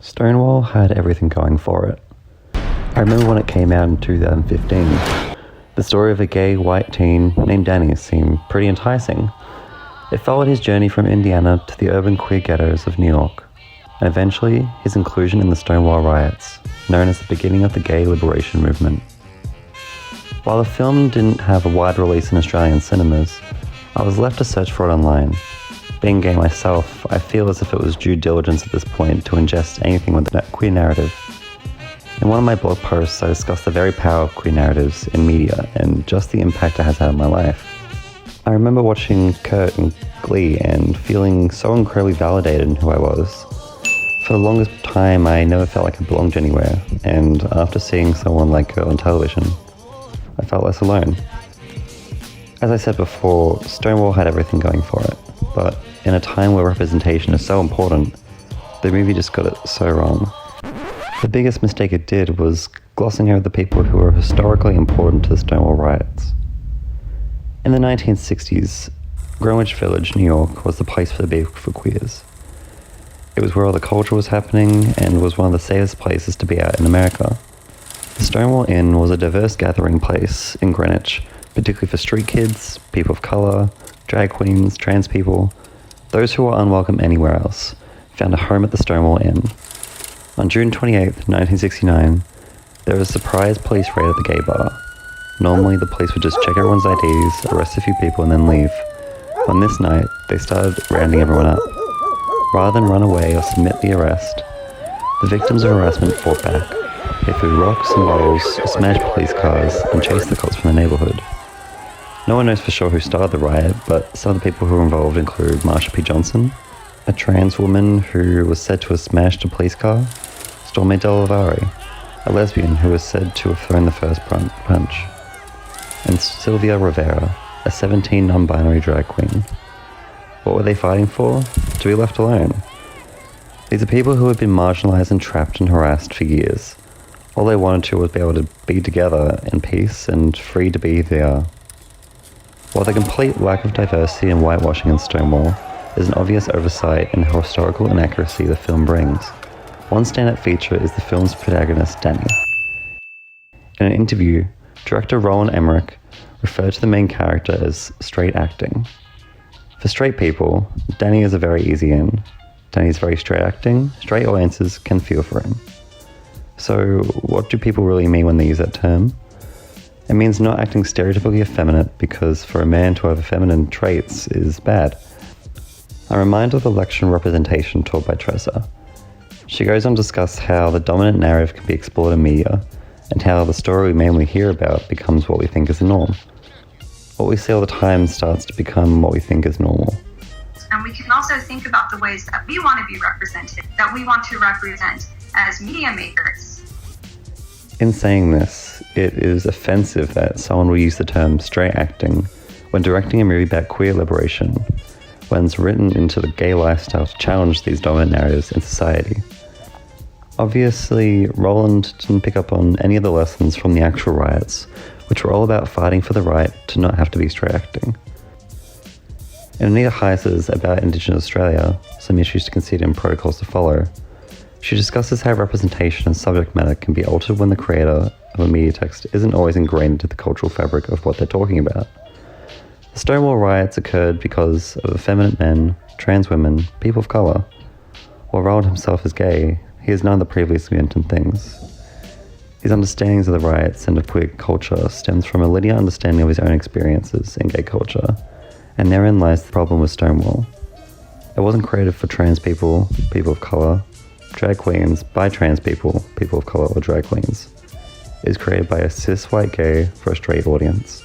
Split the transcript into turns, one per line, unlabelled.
Stonewall had everything going for it. I remember when it came out in 2015. The story of a gay white teen named Danny seemed pretty enticing. It followed his journey from Indiana to the urban queer ghettos of New York, and eventually his inclusion in the Stonewall riots, known as the beginning of the gay liberation movement. While the film didn't have a wide release in Australian cinemas, I was left to search for it online. Being gay myself, I feel as if it was due diligence at this point to ingest anything with a queer narrative. In one of my blog posts, I discussed the very power of queer narratives in media and just the impact it has had on my life. I remember watching Kurt in Glee and feeling so incredibly validated in who I was. For the longest time, I never felt like I belonged anywhere, and after seeing someone like Kurt on television, I felt less alone. As I said before, Stonewall had everything going for it, but in a time where representation is so important, the movie just got it so wrong. The biggest mistake it did was glossing over the people who were historically important to the Stonewall riots. In the 1960s, Greenwich Village, New York, was the place to be for queers. It was where all the culture was happening and was one of the safest places to be at in America. The Stonewall Inn was a diverse gathering place in Greenwich, particularly for street kids, people of color, drag queens, trans people. Those who were unwelcome anywhere else found a home at the Stonewall Inn. On June 28, 1969, there was a surprise police raid at the gay bar. Normally, the police would just check everyone's IDs, arrest a few people, and then leave. On this night, they started rounding everyone up. Rather than run away or submit the arrest, the victims of harassment fought back. They threw rocks and bottles, smashed police cars, and chased the cops from the neighborhood. No one knows for sure who started the riot, but some of the people who were involved include Marsha P. Johnson, a trans woman who was said to have smashed a police car, Stormy Delavari, a lesbian who was said to have thrown the first punch, and Sylvia Rivera, a 17 non-binary drag queen. What were they fighting for? To be left alone. These are people who had been marginalized and trapped and harassed for years. All they wanted to was be able to be together in peace and free to be who they are. While the complete lack of diversity and whitewashing in Stonewall is an obvious oversight in the historical inaccuracy the film brings, one standout feature is the film's protagonist, Danny. In an interview, director Roland Emmerich referred to the main character as straight acting. For straight people, Danny is a very easy in. Danny's very straight acting, straight audiences can feel for him. So, what do people really mean when they use that term? It means not acting stereotypically effeminate, because for a man to have feminine traits is bad. I'm reminded of the lecture on representation taught by Tressa. She goes on to discuss how the dominant narrative can be explored in media, and how the story we mainly hear about becomes what we think is the norm. What we see all the time starts to become what we think is normal.
And we can also think about the ways that we want to be represented, that we want to represent as media makers.
In saying this, it is offensive that someone will use the term straight acting when directing a movie about queer liberation, when it's written into the gay lifestyle to challenge these dominant narratives in society. Obviously, Roland didn't pick up on any of the lessons from the actual riots, which were all about fighting for the right to not have to be straight acting. In Anita Heiser's About Indigenous Australia, Some Issues to Consider and Protocols to Follow, she discusses how representation and subject matter can be altered when the creator of a media text isn't always ingrained into the cultural fabric of what they're talking about. The Stonewall riots occurred because of effeminate men, trans women, people of colour. While Roland himself is gay, he is none of the previously mentioned things. His understandings of the riots and of queer culture stems from a linear understanding of his own experiences in gay culture, and therein lies the problem with Stonewall. It wasn't created for trans people, people of colour, drag queens by trans people, people of colour or drag queens. It is created by a cis white gay for a straight audience.